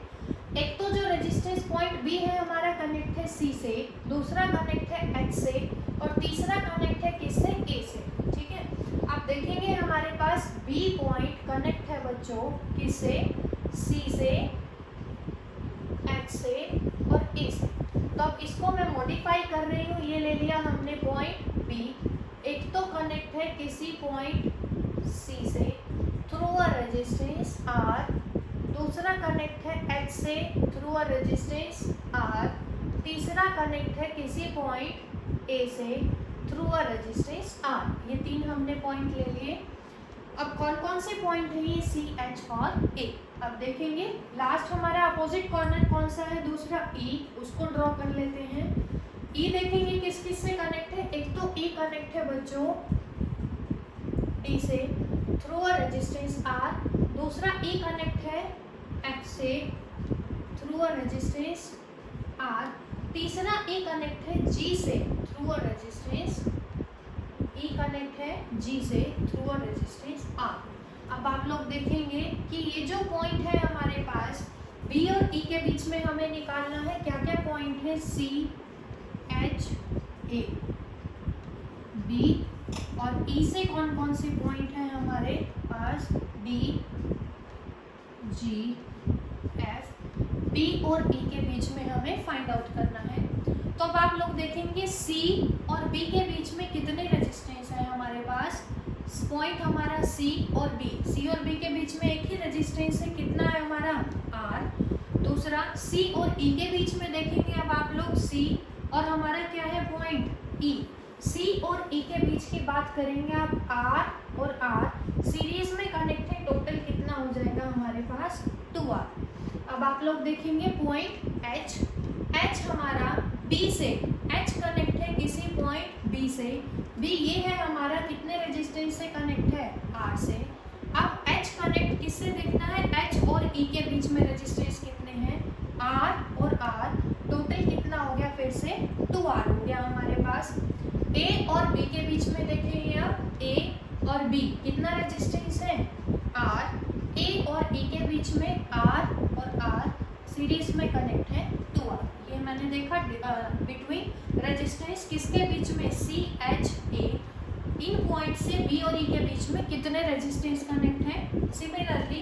एक तो जो रेजिस्टेंस पॉइंट B है हमारा कनेक्ट है C से, दूसरा कनेक्ट है H से और तीसरा कनेक्ट है किससे A से। ठीक है, अब देखेंगे हमारे पास B पॉइंट कनेक्ट है बच्चों किससे, C से, H से और A से। तो अब इसको मैं मॉडिफाई कर रही हूँ, ये ले लिया हमने पॉइंट B। एक तो कनेक्ट है किसी पॉइंट C से थ्रू अ रेजिस्टेंस R, दूसरा कनेक्ट है H से थ्रू अ रेजिस्टेंस R, तीसरा कनेक्ट है किसी पॉइंट A से थ्रू अ रेजिस्टेंस R। ये तीन हमने पॉइंट ले लिए। अब कौन कौन से पॉइंट है ये C, H और A। अब देखेंगे लास्ट हमारा अपोजिट कॉर्नर कौन सा है, दूसरा E, उसको ड्रॉ कर लेते हैं। E देखेंगे किस किस से कनेक्ट है। एक तो E कनेक्ट है बच्चों D से थ्रू अ रेजिस्टेंस R, दूसरा E कनेक्ट है F से थ्रू अ रेजिस्टेंस R, तीसरा E कनेक्ट है G से through a resistance, E connect है G से थ्रू अ रेजिस्टेंस R। अब आप लोग देखेंगे कि ये जो पॉइंट है हमारे पास B और E के बीच में हमें निकालना है क्या क्या पॉइंट है, C, H, A, B और E से कौन कौन से पॉइंट हैं हमारे पास, D, G, F। B और E के बीच में हमें फाइंड आउट करना है। तो अब आप लोग देखेंगे C और B के बीच में कितने रेजिस्टेंस है हमारे पास। पॉइंट हमारा C और B, C और B के बीच में एक ही रेजिस्टेंस है, कितना है हमारा R। दूसरा C और E के बीच में देखेंगे अब आप लोग C और हमारा क्या है पॉइंट E। C और E के बीच की बात करेंगे आप R और R सीरीज में कनेक्ट है, टोटल कितना हो जाएगा हमारे पास 2R। अब आप लोग देखेंगे पॉइंट एच, एच हमारा बी से, एच कनेक्ट है किसी पॉइंट बी से, बी ये है हमारा कितने रेजिस्टेंस से कनेक्ट है, आर से। अब एच कनेक्ट किससे देखना है, एच और ई के बीच में रेजिस्टेंस कितने हैं, आर और आर, टोटल कितना हो गया, फिर से 2R हो गया हमारे पास। ए और बी के बीच में देखेंगे अब ए और बी कितना रेजिस्टेंस है, आर, ए और ई के बीच में आर और आर सीरीज में कनेक्ट है 2R। ये मैंने देखा बिटवीन रेजिस्टेंस किसके बीच में, सी एच ए, इन पॉइंट से बी और ई के बीच में कितने रेजिस्टेंस कनेक्ट है। सिमिलरली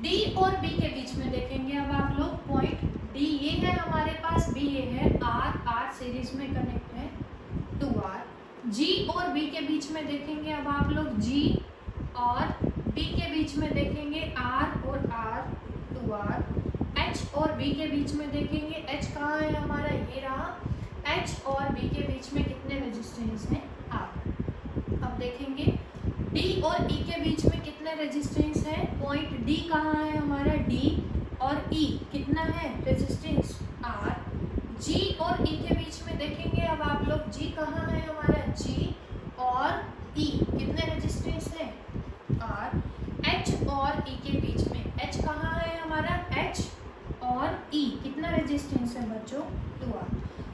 डी और बी के बीच में देखेंगे अब आप लोग पॉइंट डी ये है हमारे पास, बी ये है, आर, आर सीरीज में कनेक्ट है 2R। जी और बी के बीच में देखेंगे अब आप लोग, जी और बी के बीच में देखेंगे आर और आर 2R। एच और बी के बीच में देखेंगे, एच कहाँ है हमारा, ये रहा, एच और बी के बीच में कितने रेजिस्टेंस हैं, आर। अब देखेंगे डी और ई के बीच में कितने रेजिस्टेंस है, पॉइंट डी कहाँ है हमारा, डी और ई कितना है रेजिस्टेंस, आर। जी और ई के बीच में देखेंगे अब आप लोग, जी कहाँ है हमारा, जी और ई कितने रेजिस्टेंस है, आर। एच और ई के बीच में, एच कहाँ है हमारा, एच और ई कितना रेजिस्टेंस है बच्चों, 2R।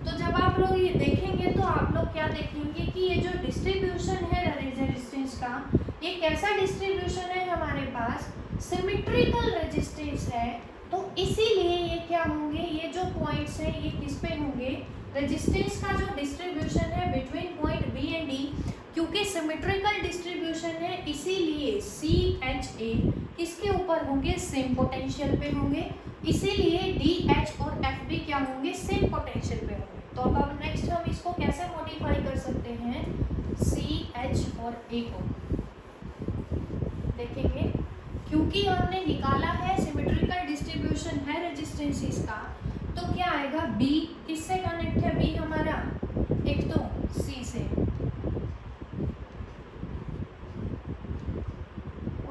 तो जब आप लोग ये देखेंगे तो आप लोग क्या देखेंगे कि ये जो डिस्ट्रीब्यूशन है रेजिस्टेंस का, ये कैसा डिस्ट्रीब्यूशन है हमारे पास, सिमेट्रिकल रेजिस्टेंस है। तो इसीलिए ये क्या होंगे, ये जो पॉइंट्स हैं ये किस पे होंगे, रेजिस्टेंस का जो डिस्ट्रीब्यूशन है between point B and D, क्योंकि सिमेट्रिकल डिस्ट्रीब्यूशन है इसीलिए सी एच ए किसके ऊपर होंगे, सेम पोटेंशियल पे होंगे, इसीलिए डी एच और एफ बी क्या होंगे, सेम पोटेंशियल पे होंगे। तो अब नेक्स्ट हम इसको कैसे मॉडिफाई कर सकते हैं, सी एच और ए को देखेंगे, क्योंकि हमने निकाला है सिमेट्रिकल डिस्ट्रीब्यूशन है रेजिस्टेंसेस का, तो क्या आएगा, बी किससे कनेक्ट है, बी हमारा एक तो सी से,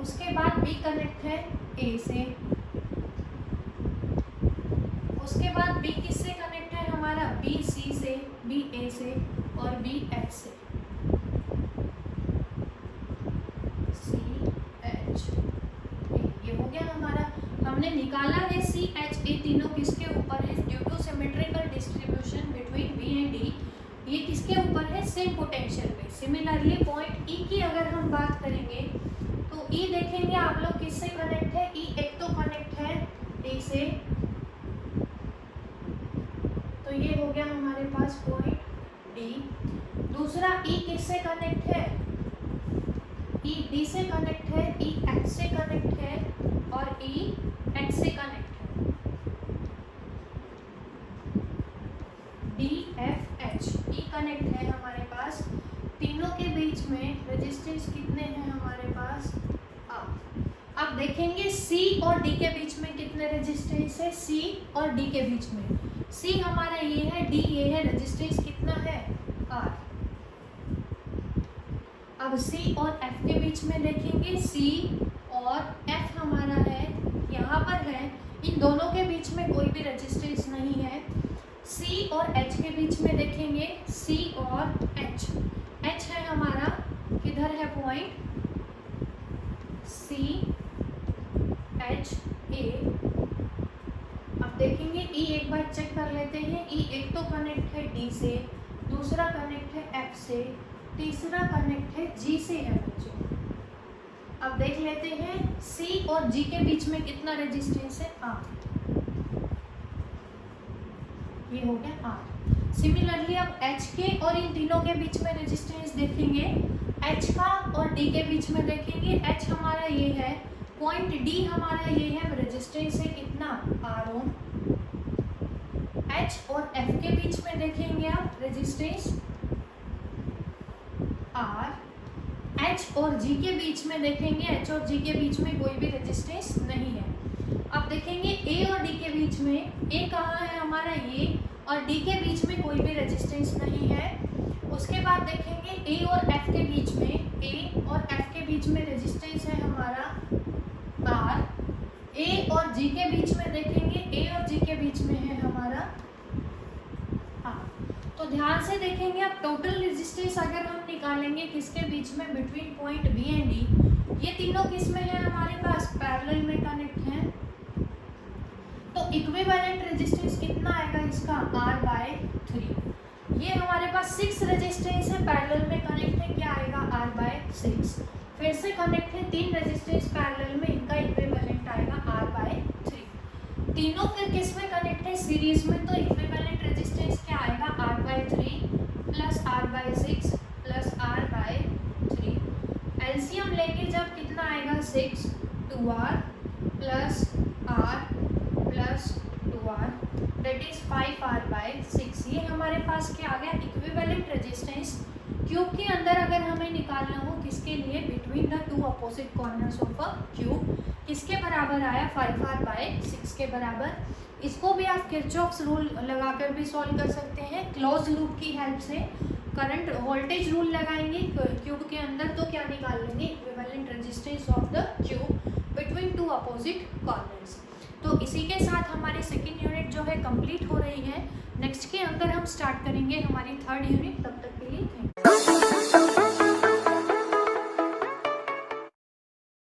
उसके बाद बी कनेक्ट है ए से, उसके बाद बी किससे कनेक्ट है हमारा, बी सी से, बी ए से और बी एच से, सी एच ए ये हो गया हमारा। हमने निकाला है सी एच ए तीनों किसके ऊपर है, due to symmetrical distribution between B and D, ये किसके ऊपर है, सेम पोटेंशियल पे। सिमिलरली पॉइंट ई की अगर हम बात करेंगे तो ई देखेंगे आप लोग किससे कनेक्ट है, ई एक तो कनेक्ट है ए से, तो ये हो गया हमारे पास पॉइंट डी। दूसरा ई किससे कनेक्ट है, ई डी से कनेक्ट है, ई एच से कनेक्ट है और ई एच से कनेक्ट है, D F H E connect है हमारे पास। तीनों के बीच में रेजिस्टेंस कितने हैं हमारे पास, अब देखेंगे सी और डी के बीच में कितने रेजिस्टेंस है, सी और डी के बीच में, सी हमारा ये है, डी ये है, रेजिस्टेंस कितना है, आर। अब सी और एफ के बीच में देखेंगे, सी और एफ हमारा है यहाँ पर है, इन दोनों के बीच में कोई भी रेजिस्टेंस नहीं है। सी और एच के बीच में देखेंगे, सी और एच, एच है हमारा किधर है पॉइंट, सी एच ए। अब देखेंगे ई एक बार चेक कर लेते हैं, ई एक तो कनेक्ट है डी से, दूसरा कनेक्ट है एफ से, तीसरा कनेक्ट है जी से है बच्चों। अब देख लेते हैं सी और जी के बीच में कितना रेजिस्टेंस है, आर, ये हो गया आर। सिमिलरली अब एच के और इन तीनों के बीच में रेजिस्टेंस देखेंगे, एच का और डी के बीच में देखेंगे, एच हमारा ये है, पॉइंट डी हमारा ये है, रेजिस्टेंस है कितना, आर ओम। एच और एफ के बीच में देखेंगे आप रेजिस्टेंस आर, एच और जी के बीच में देखेंगे, एच और जी के बीच में कोई भी रेजिस्टेंस नहीं है। अब देखेंगे ए और डी के बीच में, ए कहाँ है हमारा ये, और डी के बीच में कोई भी रेजिस्टेंस नहीं है। उसके बाद देखेंगे ए और एफ के बीच में, ए और एफ के बीच में रेजिस्टेंस है हमारा आर। ए और जी के बीच में देखेंगे में है हमारा R। तो ध्यान से देखेंगे आप, टोटल रेजिस्टेंस अगर हम निकालेंगे किसके बीच में, between point B and D, ये तीनों किस में है हमारे पास, पैरेलल में कनेक्ट हैं। तो इक्विवेलेंट रेजिस्टेंस कितना आएगा इसका, R/3। ये हमारे पास 6 रेजिस्टेंस है पैरेलल में कनेक्ट है, क्या आएगा, R/6। फिर से कनेक्ट है 3 रेजिस्टेंस पैरेलल में, इनका इक्विवेलेंट आएगा R/3। तीनों फिर किस में कनेक्ट है, सीरीज में, तो इक्विवेलेंट रेजिस्टेंस क्या आएगा, R/3 plus R/6 plus R/3। LCM लेंगे जब कितना आएगा, 6 2R plus R plus 2R that is 5R/6। ये हमारे पास क्या आ गया, इक्विवेलेंट रेजिस्टेंस क्यूब के अंदर अगर हमें निकालना हो किसके लिए, between the two opposite corners of a cube, किसके बराबर आया, 5R/6 के बराबर। इसको भी आप किरचॉफ्स रूल लगाकर भी सॉल्व कर सकते हैं, क्लोज लूप की हेल्प से। करंट वोल्टेज रूल लगाएंगे क्यूब के अंदर, तो क्या निकाल लेंगे, equivalent resistance of the cube between two opposite corners. तो इसी के साथ हमारी सेकेंड यूनिट जो है कंप्लीट हो रही है। नेक्स्ट के अंदर हम स्टार्ट करेंगे हमारी थर्ड यूनिट। तब